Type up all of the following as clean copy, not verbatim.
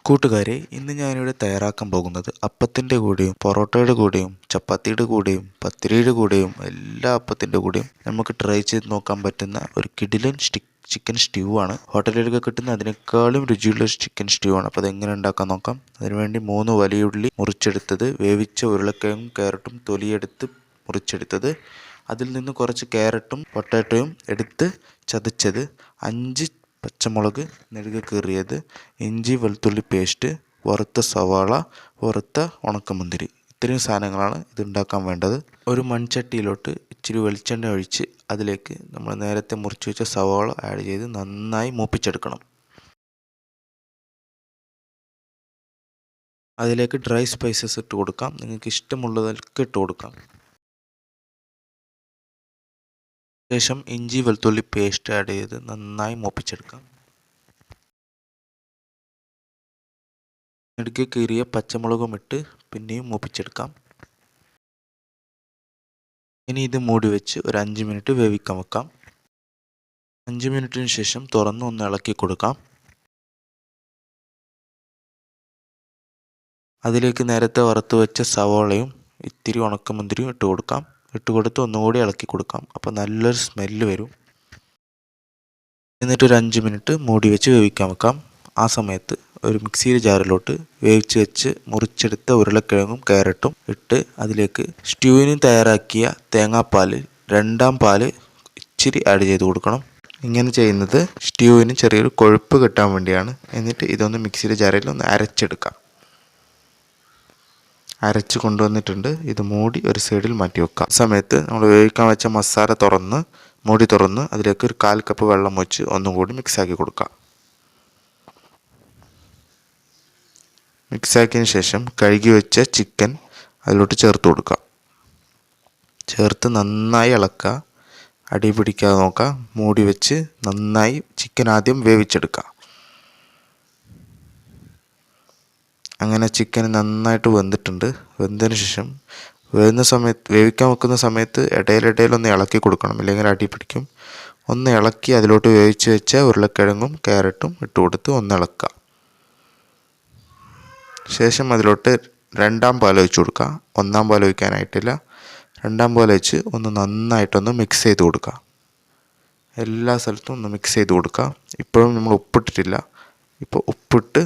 കൂട്ടുകാരെ, ഇന്ന് ഞാനിവിടെ തയ്യാറാക്കാൻ പോകുന്നത് അപ്പത്തിൻ്റെ കൂടെയും പൊറോട്ടയുടെ കൂടെയും ചപ്പാത്തിയുടെ കൂടെയും പത്തിരിയുടെ കൂടെയും എല്ലാ അപ്പത്തിൻ്റെ കൂടെയും നമുക്ക് ട്രൈ ചെയ്ത് നോക്കാൻ പറ്റുന്ന ഒരു കിടിലൻ ചിക്കൻ സ്റ്റ്യൂ ആണ്. ഹോട്ടലിലൊക്കെ കിട്ടുന്ന അതിനേക്കാളും രുചിയുള്ള ഒരു ചിക്കൻ സ്റ്റ്യൂ ആണ്. അപ്പോൾ അതെങ്ങനെ ഉണ്ടാക്കാൻ നോക്കാം. അതിനുവേണ്ടി 3 വലിയ ഉള്ളി മുറിച്ചെടുത്തത്, വേവിച്ച ഉരുളക്കിഴങ്ങും ക്യാരറ്റും തൊലിയെടുത്ത് മുറിച്ചെടുത്തത്, അതിൽ നിന്ന് കുറച്ച് ക്യാരറ്റും പൊട്ടാറ്റോയും എടുത്ത് ചതച്ചത്, 5 പച്ചമുളക് നെടുകെ കീറിയത്, ഇഞ്ചി വെളുത്തുള്ളി പേസ്റ്റ്, വറുത്ത സവാള, വറുത്ത ഉണക്കമുന്തിരി. ഇത്രയും സാധനങ്ങളാണ് ഇത് ഉണ്ടാക്കാൻ വേണ്ടത്. ഒരു മൺചട്ടിയിലോട്ട് ഇച്ചിരി വെളിച്ചെണ്ണ ഒഴിച്ച് അതിലേക്ക് നമ്മൾ നേരത്തെ മുറിച്ച് വെച്ച സവാള ആഡ് ചെയ്ത് നന്നായി മൂപ്പിച്ചെടുക്കണം. അതിലേക്ക് ഡ്രൈ സ്പൈസസ് ഇട്ട് കൊടുക്കാം. നിങ്ങൾക്ക് ഇഷ്ടമുള്ളതൊക്കെ ഇട്ട് കൊടുക്കാം. ശേഷം ഇഞ്ചി വെളുത്തുള്ളി പേസ്റ്റ് ആഡ് ചെയ്ത് നന്നായി മൂപ്പിച്ചെടുക്കാം. നെടുകെ കീറിയ പച്ചമുളകും ഇട്ട് പിന്നെയും മൂപ്പിച്ചെടുക്കാം. ഇനി ഇത് മൂടി വെച്ച് ഒരു 5 മിനിറ്റ് വേവിക്കാൻ വെക്കാം. 5 മിനിറ്റിന് ശേഷം തുറന്ന് ഒന്ന് ഇളക്കി കൊടുക്കാം. അതിലേക്ക് നേരത്തെ വറുത്ത് വെച്ച സവാളയും ഇത്തിരി ഉണക്കമുന്തിരിയും ഇട്ട് കൊടുക്കാം. ഇട്ട് കൊടുത്ത് ഒന്നുകൂടി ഇളക്കി കൊടുക്കാം. അപ്പോൾ നല്ലൊരു സ്മെല്ല് വരും. എന്നിട്ടൊരു 5 മിനിറ്റ് മൂടി വെച്ച് വേവിക്കാൻ വെക്കാം. ആ സമയത്ത് ഒരു മിക്സിയുടെ ജാറിലോട്ട് വേവിച്ച് വെച്ച് മുറിച്ചെടുത്ത ഉരുളക്കിഴങ്ങും ക്യാരറ്റും ഇട്ട് അതിലേക്ക് സ്റ്റ്യൂവിന് തയ്യാറാക്കിയ തേങ്ങാപ്പാൽ 2ാം പാൽ ഇച്ചിരി ആഡ് ചെയ്ത് കൊടുക്കണം. ഇങ്ങനെ ചെയ്യുന്നത് സ്റ്റ്യൂവിന് ചെറിയൊരു കൊഴുപ്പ് കിട്ടാൻ വേണ്ടിയാണ്. എന്നിട്ട് ഇതൊന്ന് മിക്സിയുടെ ജാറിൽ ഒന്ന് അരച്ചെടുക്കാം. അരച്ച് കൊണ്ടുവന്നിട്ടുണ്ട്. ഇത് മൂടി ഒരു സൈഡിൽ മാറ്റി വെക്കാം. സമയത്ത് നമ്മൾ വേവിക്കാൻ വെച്ച മസാല മൂടി തുറന്ന് അതിലേക്ക് ഒരു 1/4 കപ്പ് വെള്ളം ഒഴിച്ച് ഒന്നും കൂടി മിക്സാക്കി കൊടുക്കാം. മിക്സാക്കിയതിന് ശേഷം കഴുകി വെച്ച ചിക്കൻ അതിലോട്ട് ചേർത്ത് കൊടുക്കാം. ചേർത്ത് നന്നായി ഇളക്കുക. അടി പിടിക്കാതെ നോക്കുക. മൂടി വെച്ച് നന്നായി ചിക്കൻ ആദ്യം വേവിച്ചെടുക്കുക. അങ്ങനെ ചിക്കൻ നന്നായിട്ട് വെന്തിട്ടുണ്ട്. വെന്തതിന് ശേഷം വേവിക്കാൻ വെക്കുന്ന സമയത്ത് ഇടയിലൊന്ന് ഇളക്കി കൊടുക്കണം, ഇല്ലെങ്കിൽ അടി പിടിക്കും. ഒന്ന് ഇളക്കി അതിലോട്ട് വേവിച്ച് വെച്ച ഉരുളക്കിഴങ്ങും ക്യാരറ്റും ഇട്ട് കൊടുത്ത് ഒന്ന് ഇളക്കുക. ശേഷം അതിലോട്ട് 2ാം പാൽ ഒഴിച്ച് കൊടുക്കുക. 1ാം പാൽ ഒഴിക്കാനായിട്ടില്ല. 2ാം പാൽ ഒഴിച്ച് ഒന്ന് നന്നായിട്ടൊന്ന് മിക്സ് ചെയ്ത് കൊടുക്കുക. എല്ലാ സ്ഥലത്തും ഒന്ന് മിക്സ് ചെയ്ത് കൊടുക്കുക. ഇപ്പോഴും നമ്മൾ ഉപ്പിട്ടിട്ടില്ല. ഇപ്പോൾ ഉപ്പിട്ട്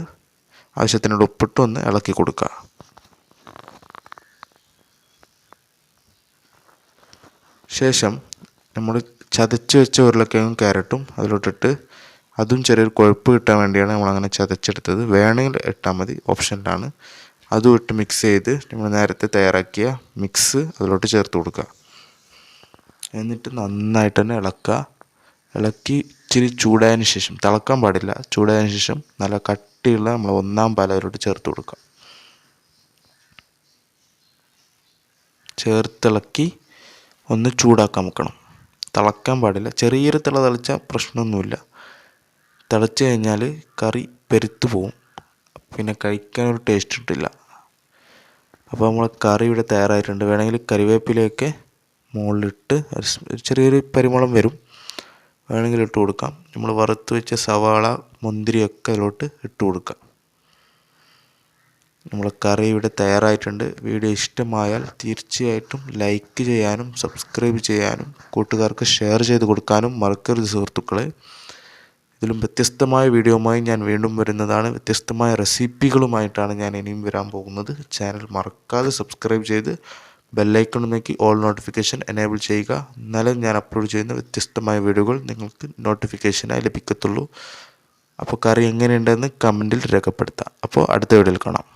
ആവശ്യത്തിനുള്ള ഉപ്പിട്ട് ഒന്ന് ഇളക്കി കൊടുക്കുക. ശേഷം നമ്മൾ ചതച്ച് വെച്ച ഉരുളക്കിഴങ്ങും ക്യാരറ്റും അതിലോട്ടിട്ട് അതും ചെറിയൊരു കൊഴുപ്പ് കിട്ടാൻ വേണ്ടിയാണ് നമ്മളങ്ങനെ ചതച്ചെടുത്തത്. വേണമെങ്കിൽ ഇട്ടാൽ മതി, ഓപ്ഷനിലാണ്. അതും ഇട്ട് മിക്സ് ചെയ്ത് നമ്മൾ നേരത്തെ തയ്യാറാക്കിയ മിക്സ് അതിലോട്ട് ചേർത്ത് കൊടുക്കുക. എന്നിട്ട് നന്നായിട്ട് തന്നെ ഇളക്കുക. ഇളക്കി ഇച്ചിരി ചൂടായതിന് ശേഷം, തിളക്കാൻ പാടില്ല, ചൂടായതിന് ശേഷം നല്ല കട്ടിയുള്ള നമ്മൾ 1ാം പാൽ അതിലോട്ട് ചേർത്ത് കൊടുക്കുക. ചേർത്തിളക്കി ഒന്ന് ചൂടാക്കാൻ വെക്കണം. തിളക്കാൻ പാടില്ല. ചെറിയൊരു തിളച്ചാൽ പ്രശ്നമൊന്നുമില്ല. തിളച്ച് കഴിഞ്ഞാൽ കറി പെരുത്ത് പോവും, പിന്നെ കഴിക്കാനൊരു ടേസ്റ്റ് കിട്ടില്ല. അപ്പോൾ നമ്മളെ കറി ഇവിടെ തയ്യാറായിട്ടുണ്ട്. വേണമെങ്കിൽ കറിവേപ്പിലയൊക്കെ മുകളിലിട്ട് ചെറിയൊരു പരിമളം വരും, വേണമെങ്കിൽ ഇട്ട് കൊടുക്കാം. നമ്മൾ വറുത്ത് വെച്ച സവാള മുന്തിരിയൊക്കെ അതിലോട്ട് ഇട്ട് കൊടുക്കാം. നമ്മളെ കറി ഇവിടെ തയ്യാറായിട്ടുണ്ട്. വീഡിയോ ഇഷ്ടമായാൽ തീർച്ചയായിട്ടും ലൈക്ക് ചെയ്യാനും സബ്സ്ക്രൈബ് ചെയ്യാനും കൂട്ടുകാർക്ക് ഷെയർ ചെയ്ത് കൊടുക്കാനും മറക്കരുത് സുഹൃത്തുക്കളെ. ഇതിലും വ്യത്യസ്തമായ വീഡിയോയുമായി ഞാൻ വീണ്ടും വരുന്നതാണ്. വ്യത്യസ്തമായ റെസിപ്പികളുമായിട്ടാണ് ഞാൻ ഇനിയും വരാൻ പോകുന്നത്. ചാനൽ മറക്കാതെ സബ്സ്ക്രൈബ് ചെയ്ത് ബെല്ലൈക്കൺ നോക്കി ഓൾ നോട്ടിഫിക്കേഷൻ എനേബിൾ ചെയ്യുക. എന്നാലും ഞാൻ അപ്ലോഡ് ചെയ്യുന്ന വ്യത്യസ്തമായ വീഡിയോകൾ നിങ്ങൾക്ക് നോട്ടിഫിക്കേഷനായി ലഭിക്കത്തുള്ളൂ. അപ്പോൾ കറി എങ്ങനെയുണ്ടെന്ന് കമൻറ്റിൽ രേഖപ്പെടുത്താം. അപ്പോൾ അടുത്ത വീഡിയോയിൽ കാണാം.